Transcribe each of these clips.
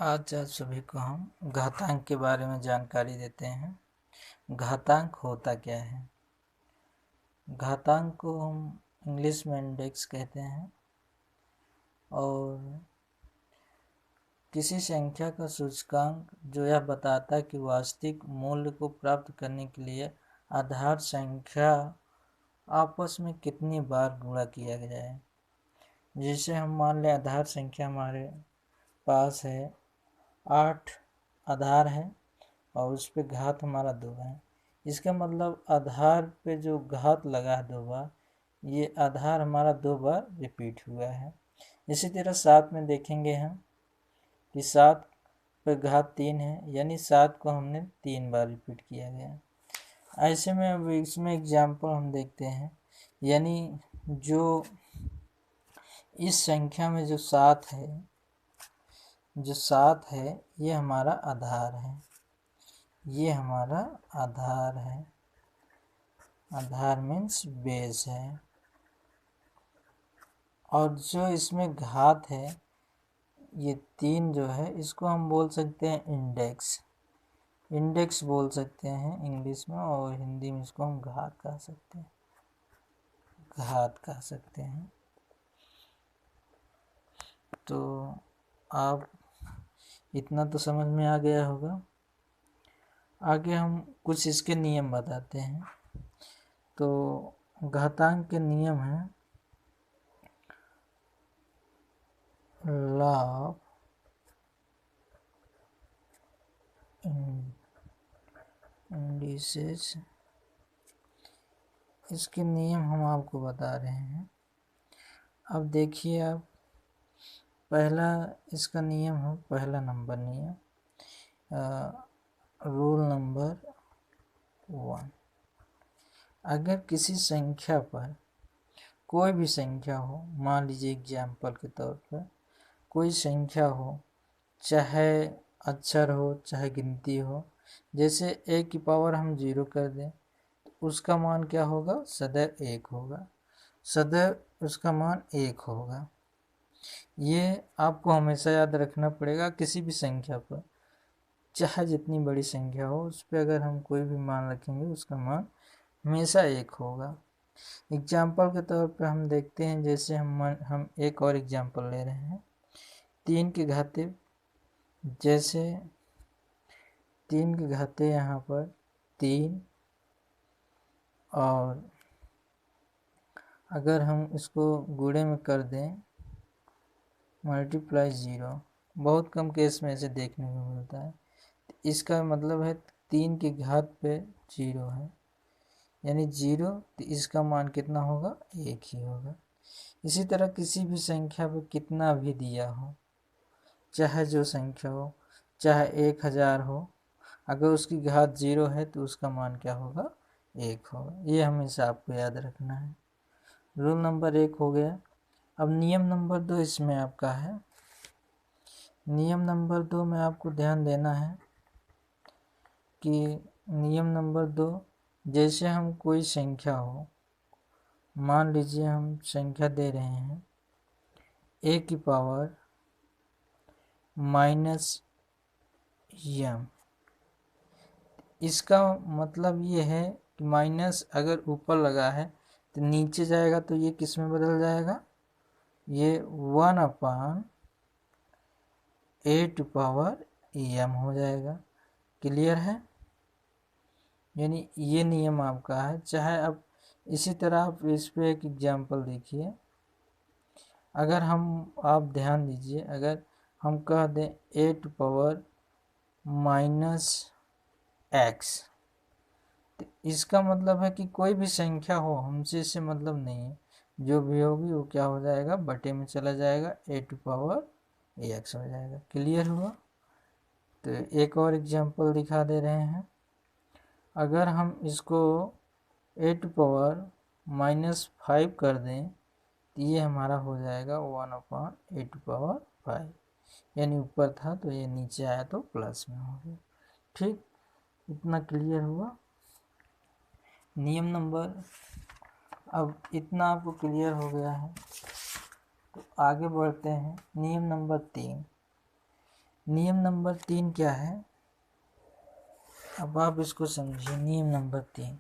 आज सभी को हम घातांक के बारे में जानकारी देते हैं। घातांक होता क्या है? घातांक को हम इंग्लिश में इंडेक्स कहते हैं और किसी संख्या का सूचकांक जो यह बताता है कि वास्तविक मूल्य को प्राप्त करने के लिए आधार संख्या आपस में कितनी बार गुणा किया गया है। जैसे हम मान लें आधार संख्या हमारे पास है 8 आधार है और उस पे घात हमारा 2 है। इसका मतलब आधार पे जो घात लगा है 2 बार, ये आधार हमारा 2 बार रिपीट हुआ है। इसी तरह 7 में देखेंगे हम कि 7 पे घात 3 है, यानी 7 को हमने 3 बार रिपीट किया गया। ऐसे में अब इसमें एग्जाम्पल हम देखते हैं, यानी जो इस संख्या में जो 7 है ये हमारा आधार है, ये हमारा आधार है। आधार मीन्स बेस है। और जो इसमें घात है ये 3 जो है इसको हम बोल सकते हैं इंडेक्स। इंडेक्स बोल सकते हैं इंग्लिश में, और हिंदी में इसको हम घात कह सकते हैं। घात कह सकते हैं। तो आप इतना तो समझ में आ गया होगा। आगे हम कुछ इसके नियम बताते हैं। तो घातांक के नियम हैं लॉ ऑफ इंडिसेस। इसके नियम हम आपको बता रहे हैं। अब देखिए, आप पहला इसका नियम है, पहला नंबर नियम, रूल नंबर 1। अगर किसी संख्या पर, कोई भी संख्या हो, मान लीजिए एग्जाम्पल के तौर पर कोई संख्या हो, चाहे अक्षर हो चाहे गिनती हो, जैसे a की पावर हम 0 कर दें तो उसका मान क्या होगा? सदैव 1 होगा। सदैव उसका मान 1 होगा। ये आपको हमेशा याद रखना पड़ेगा। किसी भी संख्या पर, चाहे जितनी बड़ी संख्या हो, उस पर अगर हम कोई भी मान रखेंगे उसका मान हमेशा 1 होगा। एग्जाम्पल के तौर पर हम देखते हैं, जैसे हम एक और एग्जाम्पल ले रहे हैं, 3 की घाते। जैसे 3 की घाते यहाँ पर 3, और अगर हम इसको गुणे में कर दें मल्टीप्लाई 0, बहुत कम केस में ऐसे देखने को मिलता है। इसका मतलब है 3 की घात पे 0 है, यानी 0, तो इसका मान कितना होगा? 1 ही होगा। इसी तरह किसी भी संख्या पे कितना भी दिया हो, चाहे जो संख्या हो, चाहे 1000 हो, अगर उसकी घात 0 है तो उसका मान क्या होगा? 1 होगा। ये हमेशा आपको याद रखना है। रूल नंबर 1 हो गया। अब नियम नंबर 2 इसमें आपका है। नियम नंबर 2 में आपको ध्यान देना है कि नियम नंबर 2, जैसे हम कोई संख्या हो, मान लीजिए हम संख्या दे रहे हैं a की पावर -m। इसका मतलब ये है कि माइनस अगर ऊपर लगा है तो नीचे जाएगा तो ये किस में बदल जाएगा? ये 1/a⁴m हो जाएगा। क्लियर है? यानी ये नियम आपका है। चाहे अब इसी तरह आप इस पे एक एग्जाम्पल देखिए। अगर आप ध्यान दीजिए, अगर हम कह दें a⁻x, तो इसका मतलब है कि कोई भी संख्या हो, हमसे इससे मतलब नहीं है, जो भी होगी वो क्या हो जाएगा? बटे में चला जाएगा, a⁻x हो जाएगा। क्लियर हुआ? तो एक और एग्जाम्पल दिखा दे रहे हैं। अगर हम इसको a⁻−5 कर दें तो ये हमारा हो जाएगा 1/a⁵, यानी ऊपर था तो ये नीचे आया तो प्लस में हो गया। ठीक, इतना क्लियर हुआ नियम नंबर। अब इतना आपको क्लियर हो गया है तो आगे बढ़ते हैं नियम नंबर 3। नियम नंबर 3 क्या है, अब आप इसको समझिए। नियम नंबर 3,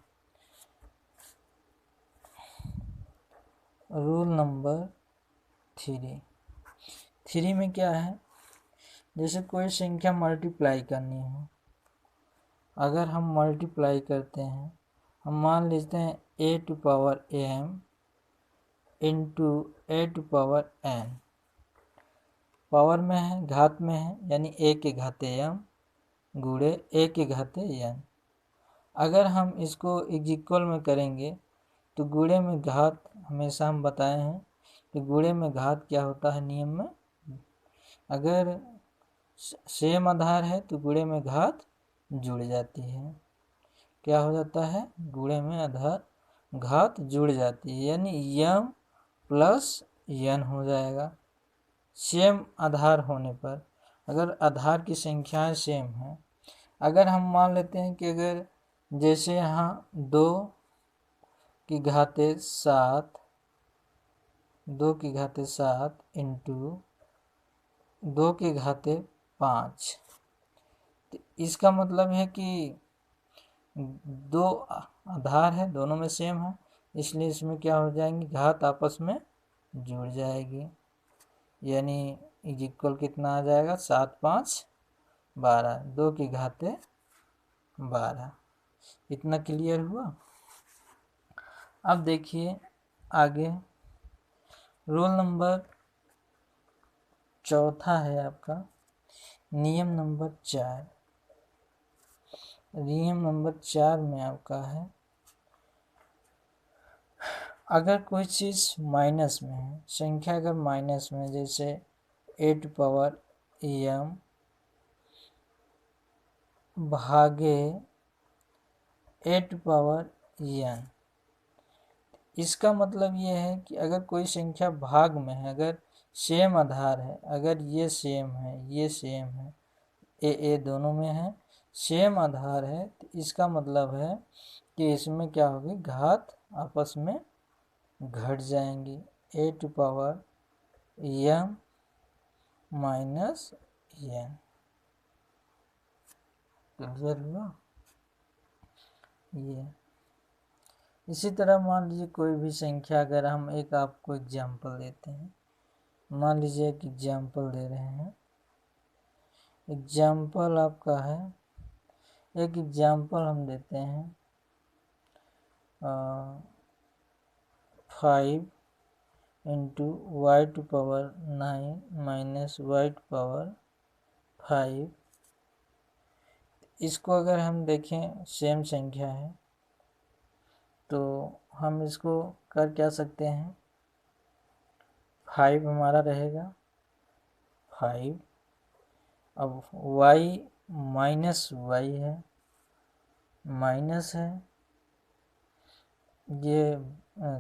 रूल नंबर 3 में क्या है, जैसे कोई संख्या मल्टीप्लाई करनी हो, अगर हम मल्टीप्लाई करते हैं, हम मान लेते हैं a to power m into a to power n, पावर में है, घात में है, यानी a के घाते m गुणे a के घाते n। अगर हम इसको इक्वल में करेंगे तो गुणे में घात, हमेशा हम बताए हैं कि गुणे में घात क्या होता है नियम में, अगर सेम आधार है तो गुणे में घात जुड़ जाती है। क्या हो जाता है, गुणे में आधार घात जुड़ जाती है, यानी m प्लस n हो जाएगा। सेम आधार होने पर, अगर आधार की संख्याएं सेम हैं, अगर हम मान लेते हैं कि अगर जैसे यहाँ 2 की घाते 7, 2 की घाते 7 इंटू 2 की घाते 5, तो इसका मतलब है कि 2 आधार है, दोनों में सेम है, इसलिए इसमें क्या हो जाएंगी, घात आपस में जुड़ जाएगी, यानी इक्वल कितना आ जाएगा, 7 5 12, 2 की घाते 12। इतना क्लियर हुआ। अब देखिए आगे, रूल नंबर 4 है आपका, नियम नंबर 4। नियम नंबर 4 में आपका है, अगर कोई चीज़ माइनस में है, संख्या अगर माइनस में, जैसे a टू पावर m भागे a टू पावर n, इसका मतलब ये है कि अगर कोई संख्या भाग में है, अगर सेम आधार है, अगर ये सेम है, ये सेम है, ए दोनों में है, सेम आधार है, तो इसका मतलब है कि इसमें क्या होगी, घात आपस में घट जाएंगी, a to power m minus n। Clear हुआ ये। इसी तरह मान लीजिए कोई भी संख्या, अगर हम एक आपको एग्जाम्पल देते हैं, मान लीजिए एक एग्जाम्पल दे रहे हैं, एग्जाम्पल आपका है, एक एग्जाम्पल हम देते हैं 5 into Y to power 9 minus Y to power 5। इसको अगर हम देखें सेम संख्या है, तो हम इसको कर क्या सकते हैं, 5 हमारा रहेगा 5, अब y माइनस वाई है, माइनस है, ये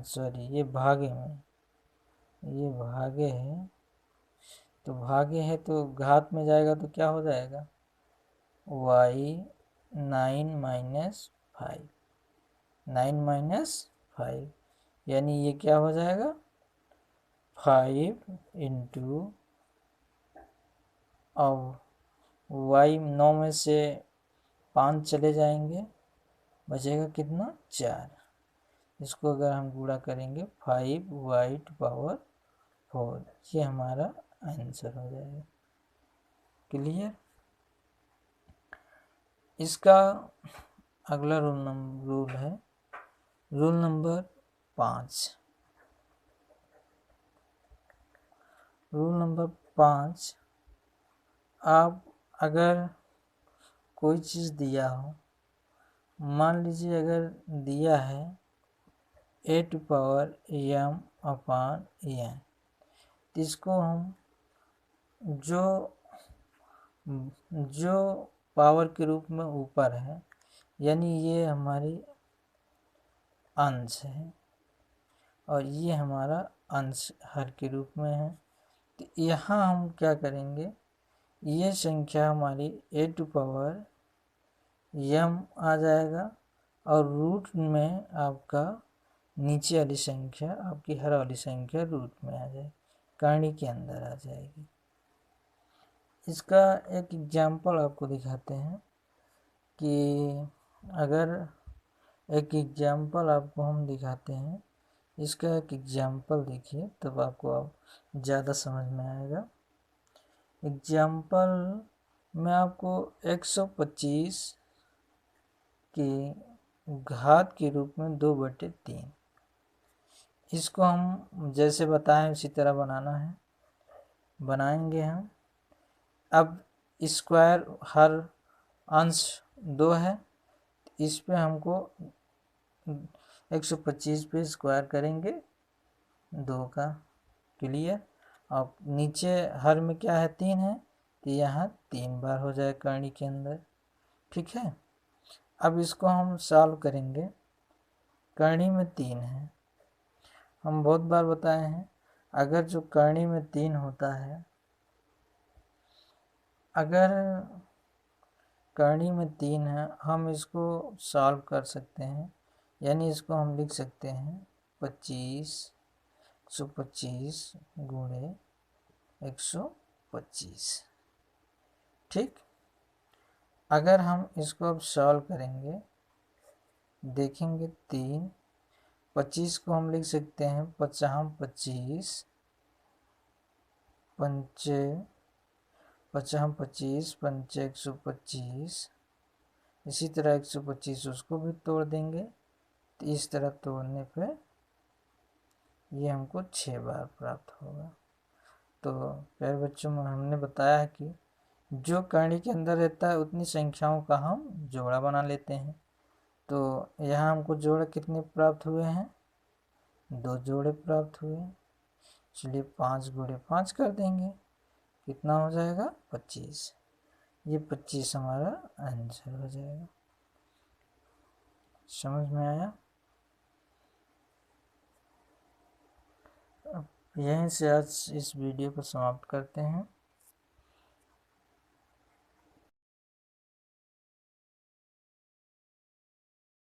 सॉरी ये भागे में, ये भागे है, तो भागे है तो घात में जाएगा तो क्या हो जाएगा, y 9 माइनस 5, 9 माइनस 5, यानी ये क्या हो जाएगा, 5 इंटू, अब y 9 में से 5 चले जाएंगे, बचेगा कितना, 4। इसको अगर हम गुणा करेंगे 5y टू पावर 4, ये हमारा आंसर हो जाएगा। क्लियर। इसका अगला रूल है, रूल नंबर 5। रूल नंबर 5, आप अगर कोई चीज़ दिया हो, मान लीजिए अगर दिया है a to power m upon n, इसको हम जो पावर के रूप में ऊपर है, यानी ये हमारी अंश है और ये हमारा अंश हर के रूप में है, तो यहाँ हम क्या करेंगे, ये संख्या हमारी a टू पावर m आ जाएगा और रूट में आपका नीचे वाली संख्या, आपकी हर वाली संख्या रूट में आ जाएगी, कर्ण के अंदर आ जाएगी। इसका एक एग्जाम्पल आपको दिखाते हैं कि अगर एक एग्जाम्पल आपको हम दिखाते हैं, इसका एक एग्जाम्पल देखिए तब आपको ज़्यादा समझ में आएगा। एग्जाम्पल में आपको 125 के घात के रूप में 2/3, इसको हम जैसे बताएं उसी तरह बनाना है, बनाएंगे हम। अब स्क्वायर हर अंश 2 है, इस पे हमको 125 पे स्क्वायर करेंगे 2 का, क्लियर। अब नीचे हर में क्या है 3 है, तो यहाँ 3 बार हो जाए करनी के अंदर, ठीक है। अब इसको हम सॉल्व करेंगे, करनी में 3 है, हम बहुत बार बताए हैं अगर जो करनी में 3 होता है, अगर करनी में 3 है, हम इसको सॉल्व कर सकते हैं, यानी इसको हम लिख सकते हैं 125 गुणे 125, ठीक। अगर हम इसको अब सॉल्व करेंगे, देखेंगे 25 को हम लिख सकते हैं 55 25 पंचे 125, इसी तरह 125 उसको भी तोड़ देंगे, तो इस तरह तोड़ने पे ये हमको 6 बार प्राप्त होगा। तो प्यारे बच्चों में हमने बताया कि जो करनी के अंदर रहता है उतनी संख्याओं का हम जोड़ा बना लेते हैं। तो यहाँ हमको जोड़े कितने प्राप्त हुए हैं, 2 जोड़े प्राप्त हुए। चलिए 5 गुणे 5 कर देंगे, कितना हो जाएगा 25, ये 25 हमारा आंसर हो जाएगा। समझ में आया। अब यहीं से आज इस वीडियो को समाप्त करते हैं।